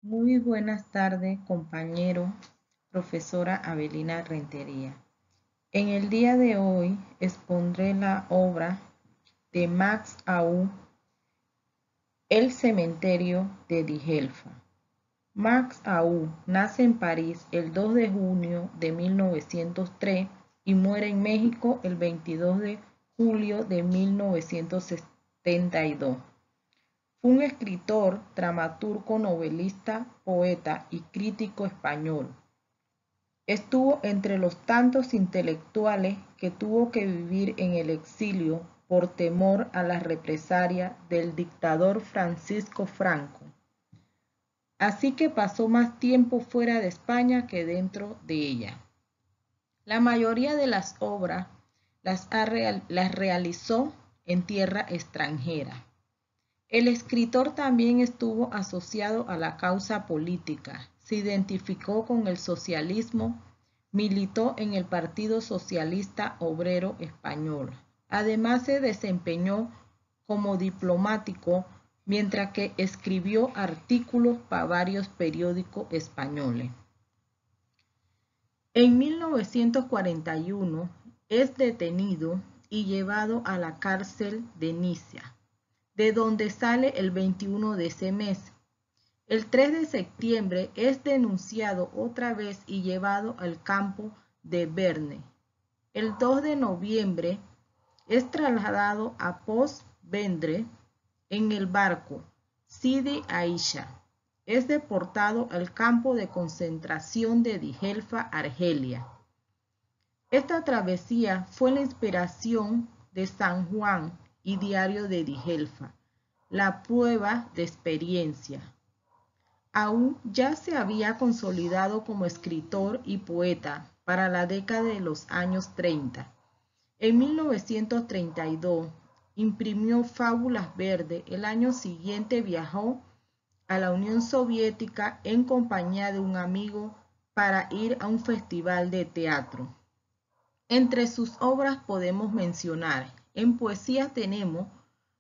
Muy buenas tardes, compañero, profesora Avelina Rentería. En el día de hoy expondré la obra de Max Aub, El cementerio de Dijelfa. Max Aub nace en París el 2 de junio de 1903 y muere en México el 22 de julio de 1972. Fue un escritor, dramaturgo, novelista, poeta y crítico español. Estuvo entre los tantos intelectuales que tuvo que vivir en el exilio por temor a la represalia del dictador Francisco Franco. Así que pasó más tiempo fuera de España que dentro de ella. La mayoría de las obras las realizó en tierra extranjera. El escritor también estuvo asociado a la causa política, se identificó con el socialismo, militó en el Partido Socialista Obrero Español. Además se desempeñó como diplomático, mientras que escribió artículos para varios periódicos españoles. En 1941 es detenido y llevado a la cárcel de Niza, de donde sale el 21 de ese mes. El 3 de septiembre es denunciado otra vez y llevado al campo de Verne. El 2 de noviembre es trasladado a Post-Vendre en el barco Sidi Aisha. Es deportado al campo de concentración de Dijelfa, Argelia. Esta travesía fue la inspiración de San Juan y Diario de Dijelfa, la prueba de experiencia. Aún ya se había consolidado como escritor y poeta para la década de los años 30. En 1932 imprimió Fábulas Verdes. El año siguiente viajó a la Unión Soviética en compañía de un amigo para ir a un festival de teatro. Entre sus obras podemos mencionar, en poesía tenemos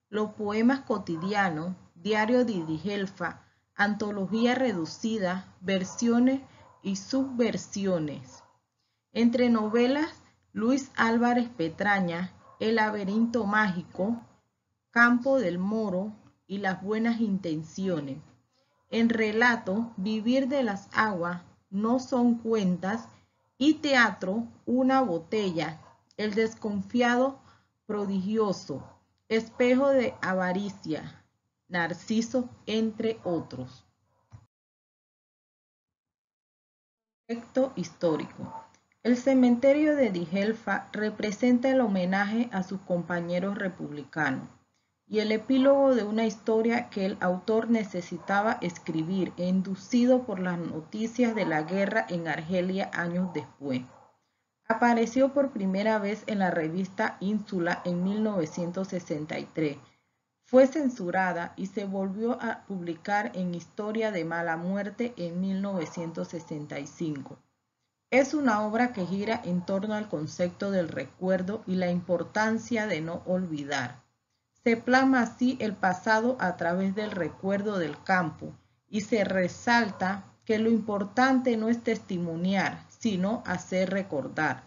los poemas cotidianos, Diario de Dijelfa, antología reducida, versiones y subversiones. Entre novelas, Luis Álvarez Petraña, El laberinto mágico, Campo del Moro y Las buenas intenciones. En relato, Vivir de las aguas, No son cuentas y teatro, Una botella, El desconfiado prodigioso, Espejo de avaricia, Narciso, entre otros. Contexto histórico. El cementerio de Dijelfa representa el homenaje a sus compañeros republicanos y el epílogo de una historia que el autor necesitaba escribir, inducido por las noticias de la guerra en Argelia años después. Apareció por primera vez en la revista Ínsula en 1963. Fue censurada y se volvió a publicar en Historia de mala muerte en 1965. Es una obra que gira en torno al concepto del recuerdo y la importancia de no olvidar. Se plasma así el pasado a través del recuerdo del campo y se resalta que lo importante no es testimoniar, sino hacer recordar.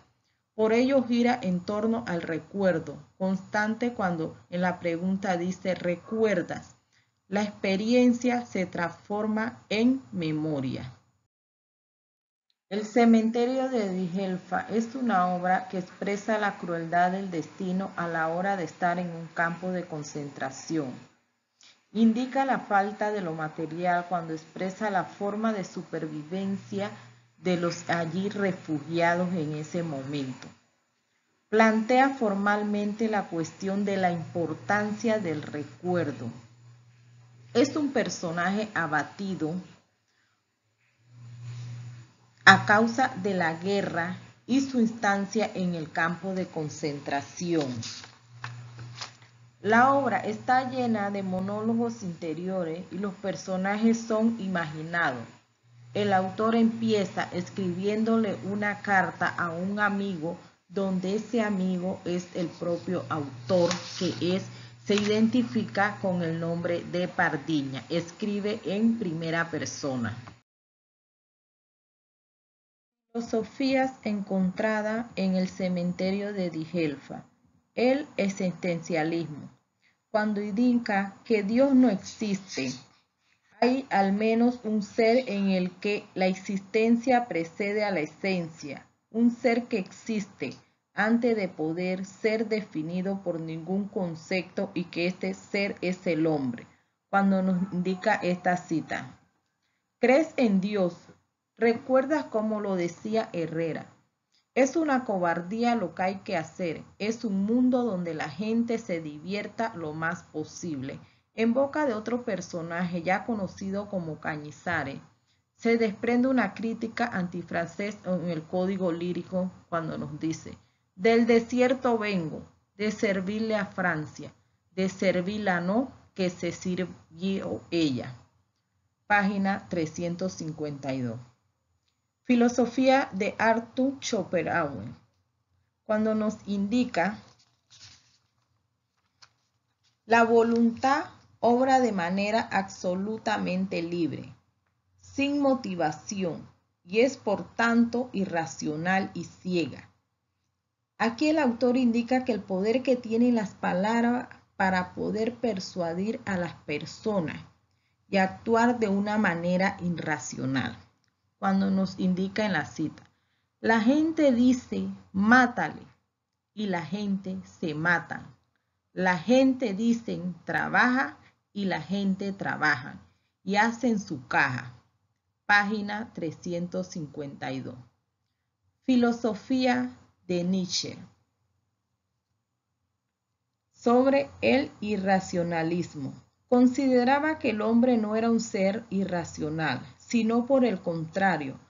Por ello gira en torno al recuerdo constante cuando en la pregunta dice ¿recuerdas? La experiencia se transforma en memoria. El cementerio de Dijelfa es una obra que expresa la crueldad del destino a la hora de estar en un campo de concentración. Indica la falta de lo material cuando expresa la forma de supervivencia de los allí refugiados en ese momento. Plantea formalmente la cuestión de la importancia del recuerdo. Es un personaje abatido a causa de la guerra y su instancia en el campo de concentración. La obra está llena de monólogos interiores y los personajes son imaginados. El autor empieza escribiéndole una carta a un amigo donde ese amigo es el propio autor, que es Se identifica con el nombre de Pardiña. Escribe en primera persona. Filosofías encontrada en el cementerio de Dijelfa. El existencialismo. Cuando indica que Dios no existe, hay al menos un ser en el que la existencia precede a la esencia, un ser que existe antes de poder ser definido por ningún concepto y que este ser es el hombre. Cuando nos indica esta cita, ¿crees en Dios? ¿Recuerdas cómo lo decía Herrera? Es una cobardía lo que hay que hacer. Es un mundo donde la gente se divierta lo más posible. En boca de otro personaje ya conocido como Cañizares, se desprende una crítica antifrancés en el código lírico cuando nos dice: del desierto vengo, de servirle a Francia, de servirla no, que se sirvió ella. Página 352. Filosofía de Arthur Schopenhauer, cuando nos indica la voluntad obra de manera absolutamente libre, sin motivación, y es por tanto irracional y ciega. Aquí el autor indica que el poder que tienen las palabras para poder persuadir a las personas y actuar de una manera irracional. Cuando nos indica en la cita, la gente dice, mátale, y la gente se mata. La gente dice, trabaja, y la gente trabaja, y hacen su caja. Página 352. Filosofía de Nietzsche. Sobre el irracionalismo. Consideraba que el hombre no era un ser irracional, sino por el contrario.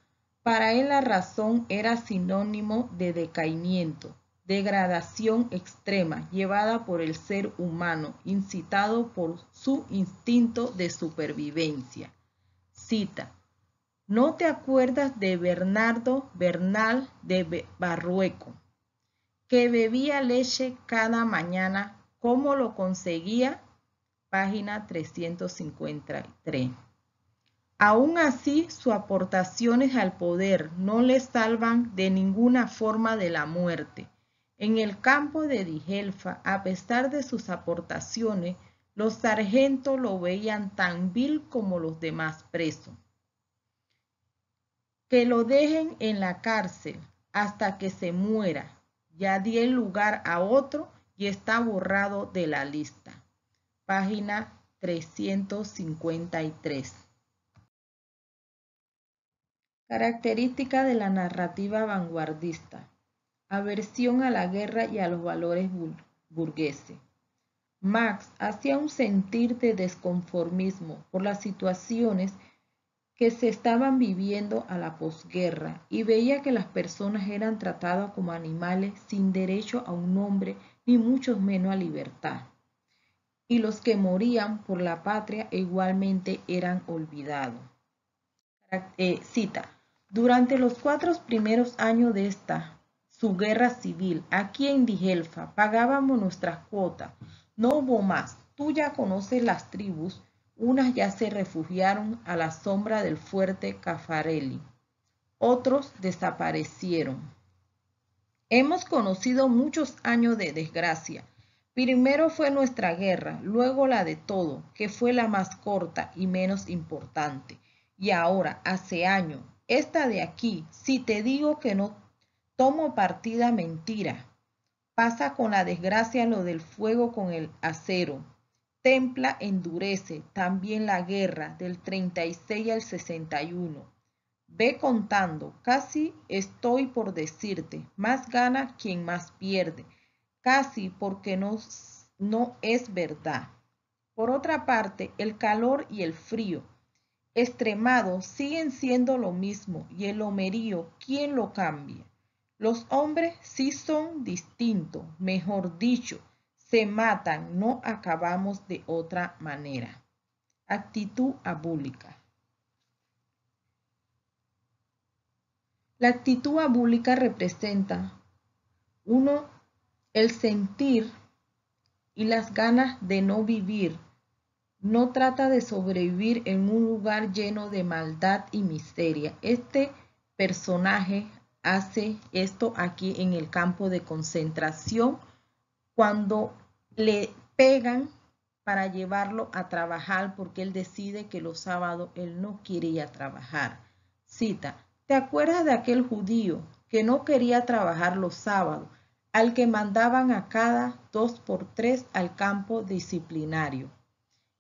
Para él la razón era sinónimo de decaimiento, degradación extrema llevada por el ser humano, incitado por su instinto de supervivencia. Cita: ¿no te acuerdas de Bernardo Bernal de Barrueco, que bebía leche cada mañana? ¿Cómo lo conseguía? Página 353. Aún así, sus aportaciones al poder no le salvan de ninguna forma de la muerte. En el campo de Dijelfa, a pesar de sus aportaciones, los sargentos lo veían tan vil como los demás presos. Que lo dejen en la cárcel hasta que se muera. Ya di el lugar a otro y está borrado de la lista. Página 353. Característica de la narrativa vanguardista. Aversión a la guerra y a los valores burgueses. Marx hacía un sentir de desconformismo por las situaciones que se estaban viviendo a la posguerra y veía que las personas eran tratadas como animales sin derecho a un nombre ni mucho menos a libertad. Y los que morían por la patria igualmente eran olvidados. Cita: durante los 4 primeros años de su guerra civil, aquí en Dijelfa, pagábamos nuestras cuotas. No hubo más. Tú ya conoces las tribus. Unas ya se refugiaron a la sombra del fuerte Caffarelli. Otros desaparecieron. Hemos conocido muchos años de desgracia. Primero fue nuestra guerra, luego la de todo, que fue la más corta y menos importante. Y ahora, hace años, esta de aquí, si te digo que no tomo partida, mentira. Pasa con la desgracia lo del fuego con el acero. Templa, endurece, también la guerra del 36 al 61. Ve contando, casi estoy por decirte, más gana quien más pierde, casi porque no es verdad. Por otra parte, el calor y el frío extremado siguen siendo lo mismo, y el homerío, ¿quién lo cambia? Los hombres sí son distintos, mejor dicho, se matan, no acabamos de otra manera. Actitud abúlica. La actitud abúlica representa, 1, el sentir y las ganas de no vivir. No trata de sobrevivir en un lugar lleno de maldad y miseria. Este personaje hace esto aquí en el campo de concentración cuando le pegan para llevarlo a trabajar porque él decide que los sábados él no quiere ir a trabajar. Cita, ¿te acuerdas de aquel judío que no quería trabajar los sábados, al que mandaban a cada 2 por 3 al campo disciplinario?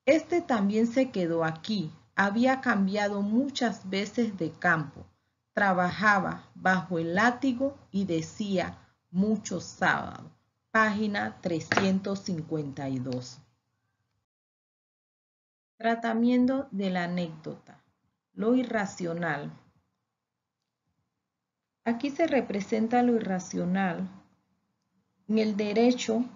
Este también se quedó aquí, había cambiado muchas veces de campo, trabajaba bajo el látigo y decía muchos sábados. Página 352. Tratamiento de la anécdota. Lo irracional. Aquí se representa lo irracional en el derecho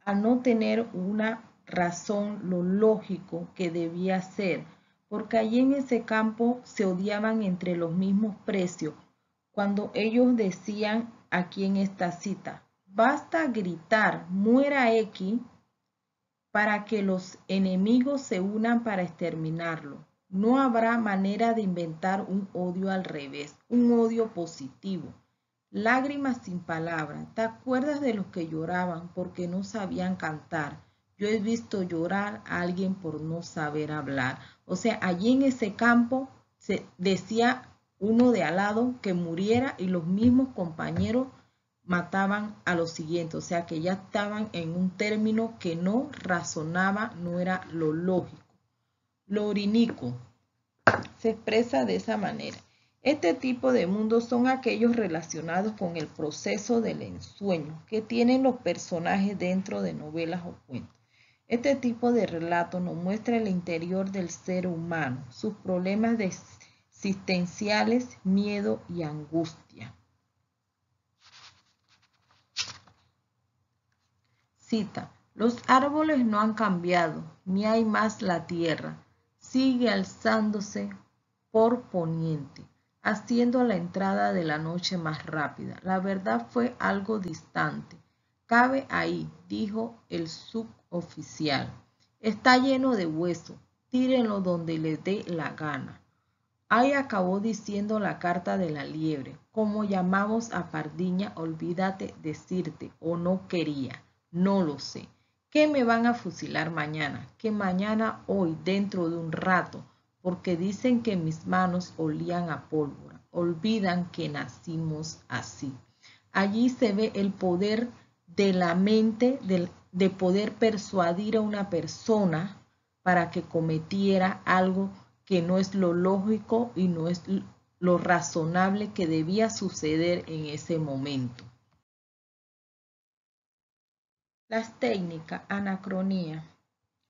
a no tener una razón, lo lógico que debía ser, porque allí en ese campo se odiaban entre los mismos precios, cuando ellos decían aquí en esta cita, basta gritar, muera X, para que los enemigos se unan para exterminarlo. No habrá manera de inventar un odio al revés, un odio positivo. Lágrimas sin palabras. ¿Te acuerdas de los que lloraban porque no sabían cantar? Yo he visto llorar a alguien por no saber hablar. O sea, allí en ese campo se decía uno de al lado que muriera y los mismos compañeros mataban a los siguientes. O sea, que ya estaban en un término que no razonaba, no era lo lógico. Lo orínico se expresa de esa manera. Este tipo de mundos son aquellos relacionados con el proceso del ensueño que tienen los personajes dentro de novelas o cuentos. Este tipo de relato nos muestra el interior del ser humano, sus problemas existenciales, miedo y angustia. Cita, los árboles no han cambiado, ni hay más la tierra, sigue alzándose por poniente, haciendo la entrada de la noche más rápida. La verdad fue algo distante. Cabe ahí, dijo el suboficial. Está lleno de hueso, tírenlo donde les dé la gana. Ahí acabó diciendo la carta de la liebre. Como llamamos a Pardiña, olvídate decirte, o no quería, no lo sé. ¿Qué me van a fusilar mañana? Que mañana, hoy, dentro de un rato, porque dicen que mis manos olían a pólvora. Olvidan que nacimos así. Allí se ve el poder de la mente, de poder persuadir a una persona para que cometiera algo que no es lo lógico y no es lo razonable que debía suceder en ese momento. Las técnicas, anacronía.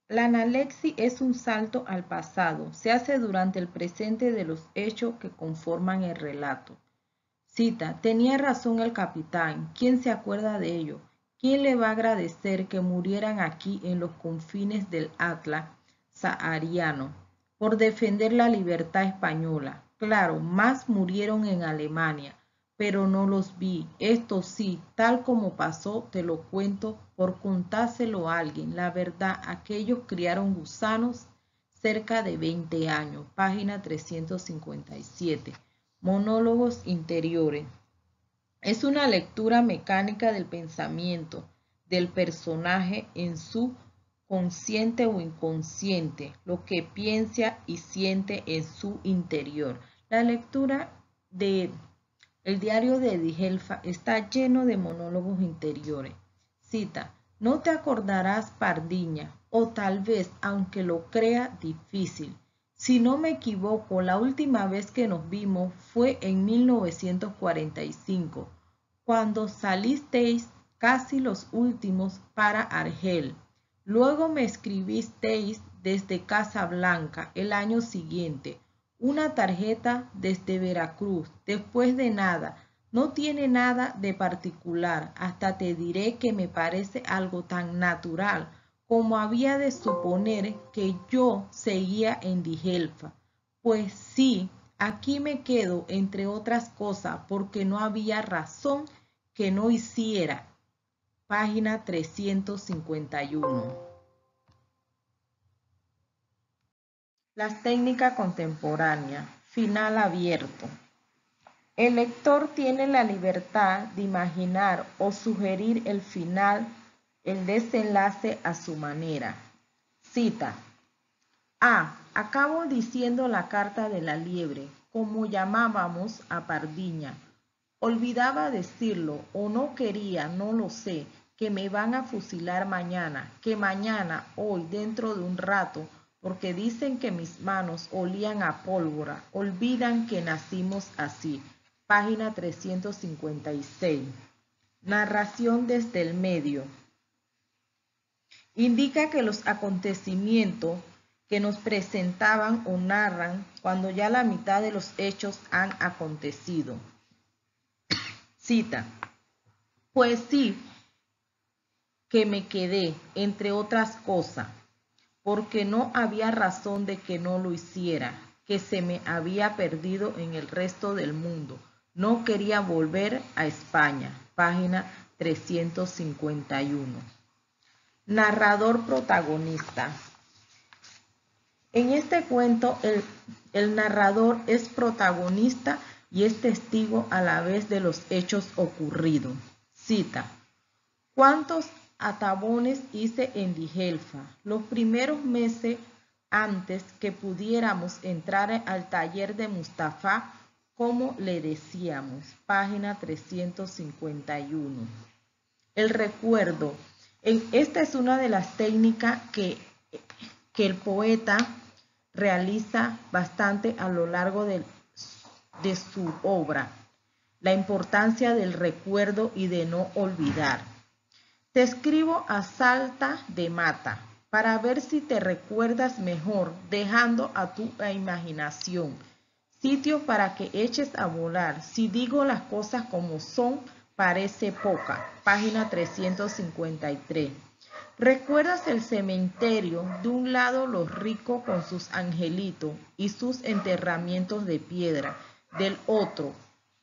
La analexis es un salto al pasado, se hace durante el presente de los hechos que conforman el relato. Cita, tenía razón el capitán, ¿quién se acuerda de ello? ¿Quién le va a agradecer que murieran aquí en los confines del Atlas sahariano por defender la libertad española? Claro, más murieron en Alemania, pero no los vi. Esto sí, tal como pasó, te lo cuento por contárselo a alguien. La verdad, aquellos criaron gusanos cerca de 20 años. Página 357. Monólogos interiores. Es una lectura mecánica del pensamiento del personaje en su consciente o inconsciente, lo que piensa y siente en su interior. La lectura de el diario de Dijelfa está lleno de monólogos interiores. Cita, no te acordarás, Pardiña, o tal vez, aunque lo crea difícil. Si no me equivoco, la última vez que nos vimos fue en 1945, cuando salisteis casi los últimos para Argel. Luego me escribisteis desde Casablanca el año siguiente, una tarjeta desde Veracruz. Después de nada, no tiene nada de particular, hasta te diré que me parece algo tan natural como había de suponer que yo seguía en Dijelfa. Pues sí, aquí me quedo, entre otras cosas, porque no había razón que no hiciera. página 351. Las técnicas contemporáneas, final abierto. El lector tiene la libertad de imaginar o sugerir el final, el desenlace a su manera. Cita. Acabo diciendo la carta de la liebre, como llamábamos a Pardiña. Olvidaba decirlo, o no quería, no lo sé, que me van a fusilar mañana, que mañana, hoy, dentro de un rato, porque dicen que mis manos olían a pólvora, olvidan que nacimos así. Página 356. Narración desde el medio. Indica que los acontecimientos que nos presentaban o narran cuando ya la mitad de los hechos han acontecido. Cita. Pues sí que me quedé, entre otras cosas, porque no había razón de que no lo hiciera, que se me había perdido en el resto del mundo. No quería volver a España. Página 351. Narrador protagonista. En este cuento el narrador es protagonista y es testigo a la vez de los hechos ocurridos. Cita. ¿Cuántos atabones hice en Dijelfa? Los primeros meses antes que pudiéramos entrar al taller de Mustafa, como le decíamos. Página 351. El recuerdo. Esta es una de las técnicas que el poeta realiza bastante a lo largo de su obra. La importancia del recuerdo y de no olvidar. Te escribo a salta de mata para ver si te recuerdas mejor, dejando a tu imaginación sitio para que eches a volar. Si digo las cosas como son, parece poca. Página 353. ¿Recuerdas el cementerio? De un lado los ricos con sus angelitos y sus enterramientos de piedra, del otro.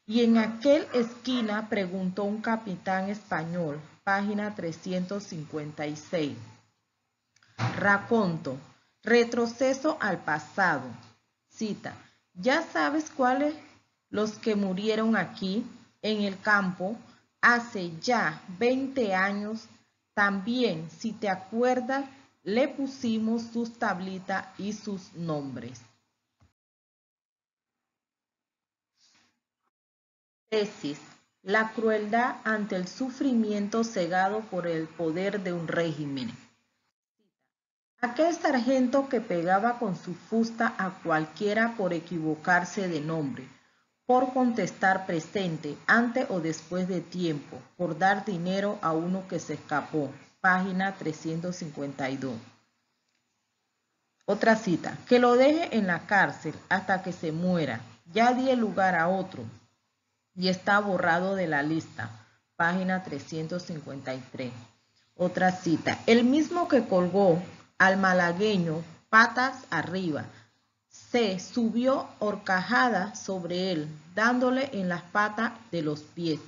Y en aquel esquina preguntó un capitán español. Página 356. Raconto. Retroceso al pasado. Cita. ¿Ya sabes cuáles los que murieron aquí, en el campo, hace ya 20 años? También, si te acuerdas, le pusimos sus tablitas y sus nombres. Tesis. La crueldad ante el sufrimiento cegado por el poder de un régimen. Aquel sargento que pegaba con su fusta a cualquiera por equivocarse de nombre, por contestar presente antes o después de tiempo, por dar dinero a uno que se escapó. Página 352. Otra cita. Que lo deje en la cárcel hasta que se muera. Ya di el lugar a otro y está borrado de la lista. Página 353. Otra cita. El mismo que colgó al malagueño patas arriba, se subió horcajada sobre él, dándole en las patas de los pies.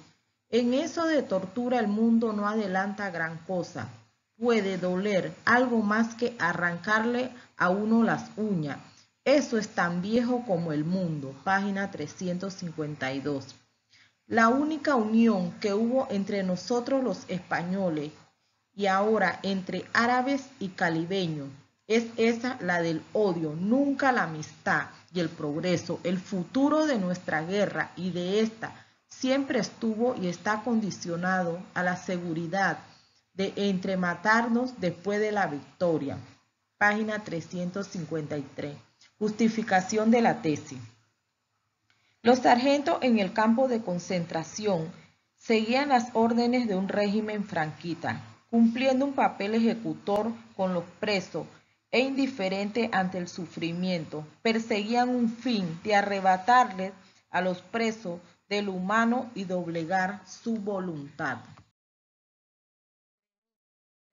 En eso de tortura el mundo no adelanta gran cosa. Puede doler algo más que arrancarle a uno las uñas. Eso es tan viejo como el mundo. Página 352. La única unión que hubo entre nosotros los españoles y ahora entre árabes y caribeños es esa, la del odio, nunca la amistad y el progreso. El futuro de nuestra guerra y de esta siempre estuvo y está condicionado a la seguridad de entrematarnos después de la victoria. Página 353. Justificación de la tesis. Los sargentos en el campo de concentración seguían las órdenes de un régimen franquista, cumpliendo un papel ejecutor con los presos e indiferente ante el sufrimiento. Perseguían un fin de arrebatarles a los presos de lo humano y doblegar su voluntad.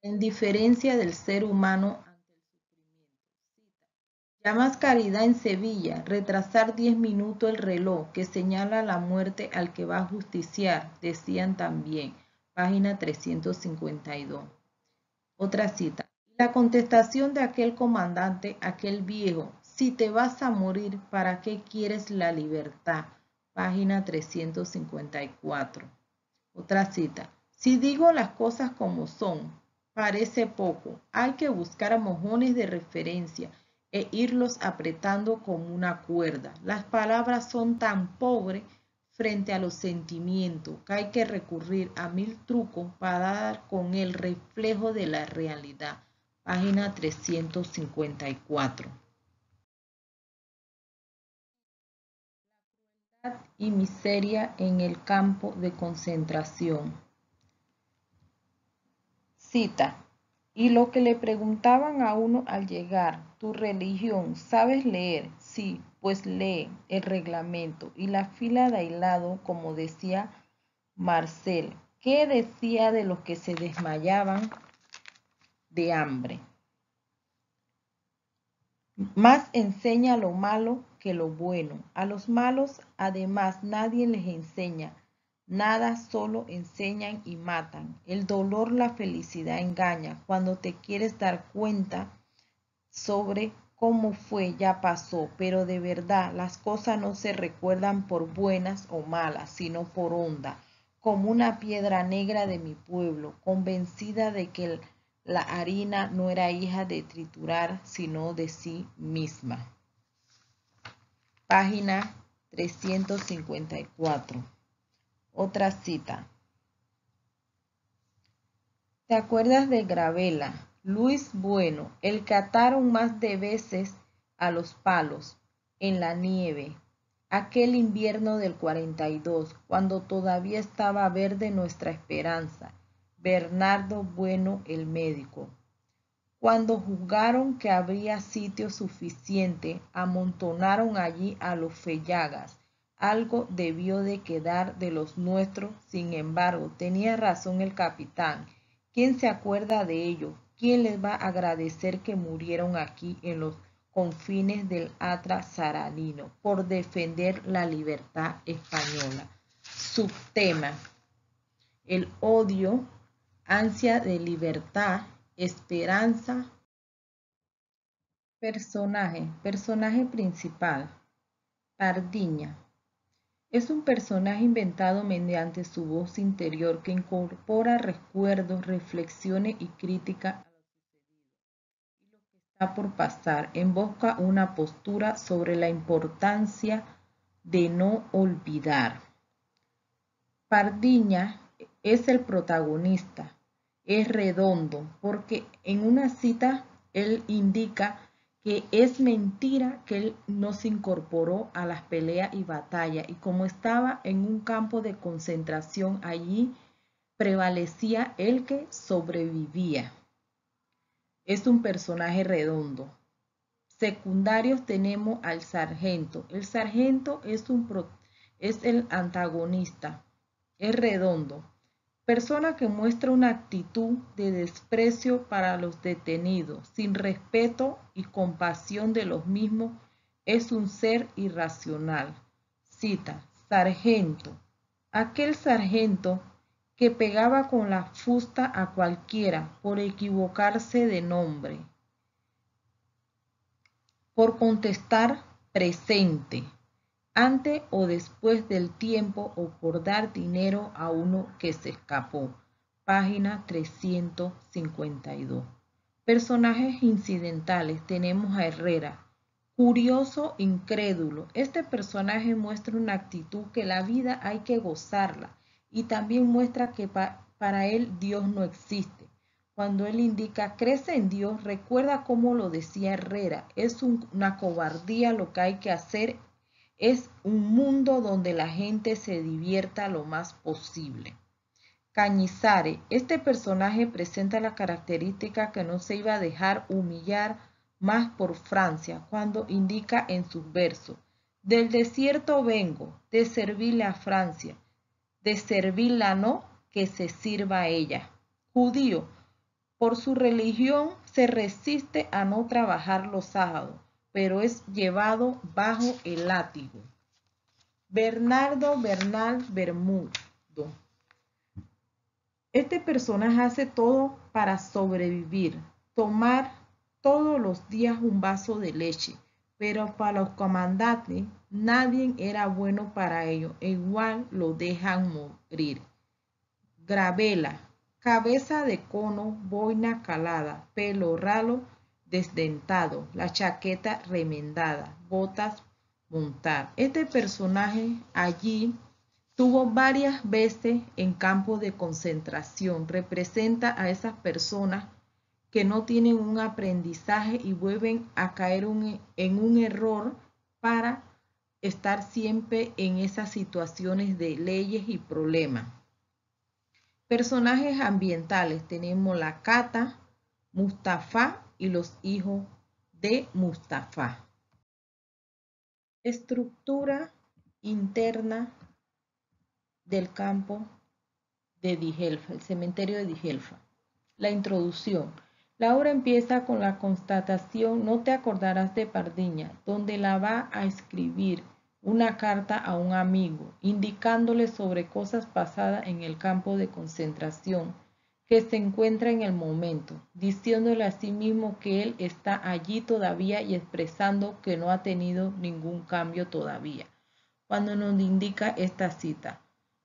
La indiferencia del ser humano ante el sufrimiento. Llamas caridad en Sevilla, retrasar 10 minutos el reloj que señala la muerte al que va a justiciar, decían también. página 352. Otra cita. La contestación de aquel comandante, aquel viejo: si te vas a morir, ¿para qué quieres la libertad? Página 354. Otra cita. Si digo las cosas como son, parece poco. Hay que buscar mojones de referencia e irlos apretando como una cuerda. Las palabras son tan pobres frente a los sentimientos que hay que recurrir a 1000 trucos para dar con el reflejo de la realidad. Página 354. Y miseria en el campo de concentración. Cita. Y lo que le preguntaban a uno al llegar: ¿tu religión sabes leer? Sí, pues lee el reglamento. Y la fila de aislado, como decía Marcel. ¿Qué decía de los que se desmayaban de hambre? Más enseña lo malo que lo bueno. A los malos, además, nadie les enseña nada, solo enseñan y matan. El dolor, la felicidad engaña. Cuando te quieres dar cuenta sobre cómo fue, ya pasó. Pero de verdad, las cosas no se recuerdan por buenas o malas, sino por honda. Como una piedra negra de mi pueblo, convencida de que la harina no era hija de triturar, sino de sí misma. Página 354. Otra cita. ¿Te acuerdas de Gravela? Luis Bueno, el que ataron más de veces a los palos en la nieve, aquel invierno del 42, cuando todavía estaba verde nuestra esperanza. Bernardo Bueno, el médico. Cuando juzgaron que habría sitio suficiente, amontonaron allí a los fellagas. Algo debió de quedar de los nuestros. Sin embargo, tenía razón el capitán. ¿Quién se acuerda de ello? ¿Quién les va a agradecer que murieron aquí en los confines del Atra Saranino por defender la libertad española? Subtema: el odio, ansia de libertad, esperanza. Personaje principal. Pardiña. Es un personaje inventado mediante su voz interior que incorpora recuerdos, reflexiones y crítica a lo sucedido y lo que está por pasar. Embosca una postura sobre la importancia de no olvidar. Pardiña es el protagonista. Es redondo porque en una cita él indica que es mentira que él no se incorporó a las peleas y batallas, y como estaba en un campo de concentración, allí prevalecía el que sobrevivía. Es un personaje redondo. Secundarios tenemos al sargento. El sargento es el antagonista. Es redondo. Persona que muestra una actitud de desprecio para los detenidos, sin respeto y compasión de los mismos, es un ser irracional. Cita. Sargento. Aquel sargento que pegaba con la fusta a cualquiera por equivocarse de nombre, por contestar presente antes o después del tiempo, o por dar dinero a uno que se escapó. Página 352. Personajes incidentales. Tenemos a Herrera. Curioso, incrédulo. Este personaje muestra una actitud que la vida hay que gozarla, y también muestra que para él Dios no existe. Cuando él indica crece en Dios, recuerda cómo lo decía Herrera: es una cobardía lo que hay que hacer. Es un mundo donde la gente se divierta lo más posible. Cañizares. Este personaje presenta la característica que no se iba a dejar humillar más por Francia, cuando indica en sus versos: del desierto vengo, de servirle a Francia, de servirla no, que se sirva a ella. Judío. Por su religión se resiste a no trabajar los sábados, pero es llevado bajo el látigo. Bernardo Bernal Bermudo. Este personaje hace todo para sobrevivir, tomar todos los días un vaso de leche, pero para los comandantes nadie era bueno para ello, e igual lo dejan morir. Gravela, cabeza de cono, boina calada, pelo ralo desdentado, la chaqueta remendada, botas montar. Este personaje allí tuvo varias veces en campos de concentración. Representa a esas personas que no tienen un aprendizaje y vuelven a caer en un error para estar siempre en esas situaciones de leyes y problemas. Personajes ambientales tenemos la Cata, Mustafa y los hijos de Mustafa. Estructura interna del campo de Dijelfa, el cementerio de Dijelfa. La introducción. La obra empieza con la constatación "no te acordarás de Pardiña", donde la va a escribir una carta a un amigo, indicándole sobre cosas pasadas en el campo de concentración que se encuentra en el momento, diciéndole a sí mismo que él está allí todavía y expresando que no ha tenido ningún cambio todavía. Cuando nos indica esta cita: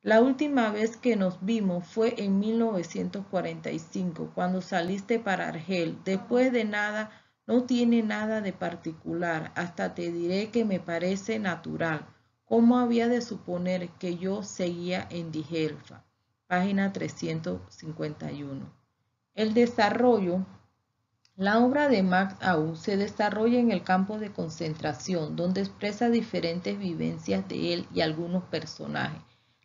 la última vez que nos vimos fue en 1945, cuando saliste para Argel. Después de nada, no tiene nada de particular. Hasta te diré que me parece natural. ¿Cómo había de suponer que yo seguía en Dijelfa? Página 351. El desarrollo. La obra de Max Aub se desarrolla en el campo de concentración, donde expresa diferentes vivencias de él y algunos personajes.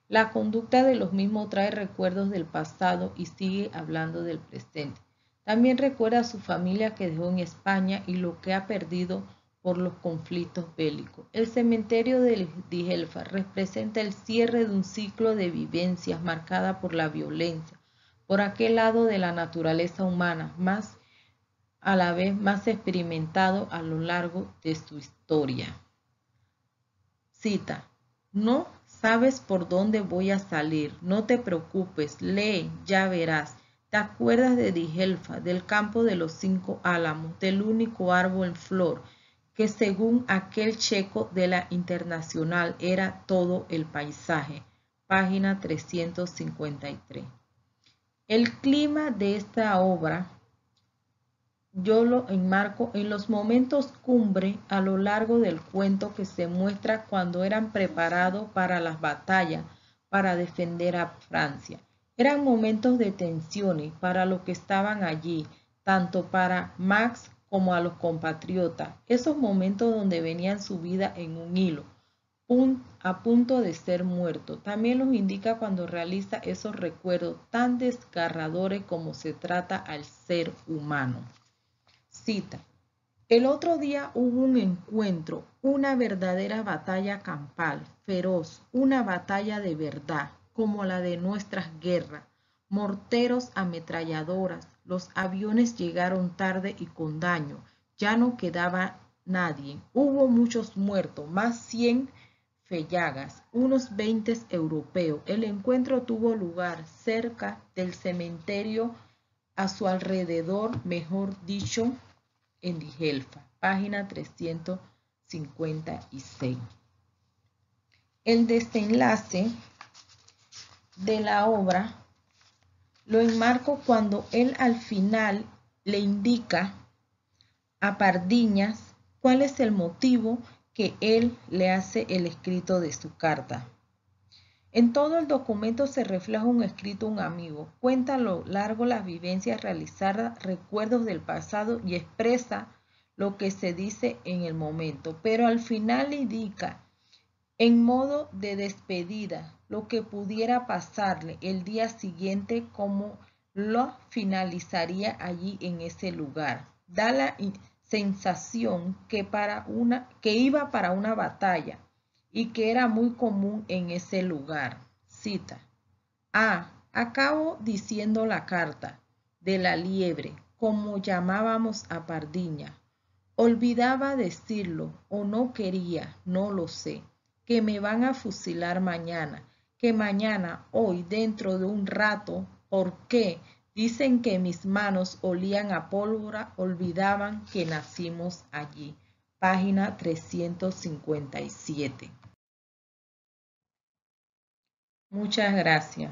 La conducta de los mismos trae recuerdos del pasado y sigue hablando del presente. También recuerda a su familia que dejó en España y lo que ha perdido por los conflictos bélicos. El cementerio de Dijelfa representa el cierre de un ciclo de vivencias marcada por la violencia, por aquel lado de la naturaleza humana, a la vez más experimentado a lo largo de su historia. Cita: no sabes por dónde voy a salir, no te preocupes, lee, ya verás. ¿Te acuerdas de Dijelfa, del campo de los 5 álamos, del único árbol en flor, que según aquel checo de la Internacional era todo el paisaje? Página 353. El clima de esta obra yo lo enmarco en los momentos cumbre a lo largo del cuento, que se muestra cuando eran preparados para las batallas para defender a Francia. Eran momentos de tensiones para los que estaban allí, tanto para Max como a los compatriotas. Esos momentos donde venían su vida en un hilo, a punto de ser muerto. También los indica cuando realiza esos recuerdos tan desgarradores como se trata al ser humano. Cita: el otro día hubo un encuentro, una verdadera batalla campal, feroz, una batalla de verdad, como la de nuestras guerras. Morteros, ametralladoras, los aviones llegaron tarde y con daño, ya no quedaba nadie. Hubo muchos muertos, más 100 fellagas, unos 20 europeos. El encuentro tuvo lugar cerca del cementerio, a su alrededor, mejor dicho, en Dijelfa. Página 356. El desenlace de la obra lo enmarco cuando él al final le indica a Pardiñas cuál es el motivo que él le hace el escrito de su carta. En todo el documento se refleja un escrito a un amigo, cuenta a lo largo las vivencias realizadas, recuerdos del pasado y expresa lo que se dice en el momento, pero al final indica en modo de despedida lo que pudiera pasarle el día siguiente, como lo finalizaría allí en ese lugar. Da la sensación que iba para una batalla y que era muy común en ese lugar. Cita: acabo diciendo la carta de la liebre, como llamábamos a Pardiña. Olvidaba decirlo, o no quería, no lo sé, que me van a fusilar mañana, que mañana, hoy, dentro de un rato, ¿Por qué? Dicen que mis manos olían a pólvora, olvidaban que nacimos allí. Página 357. Muchas gracias.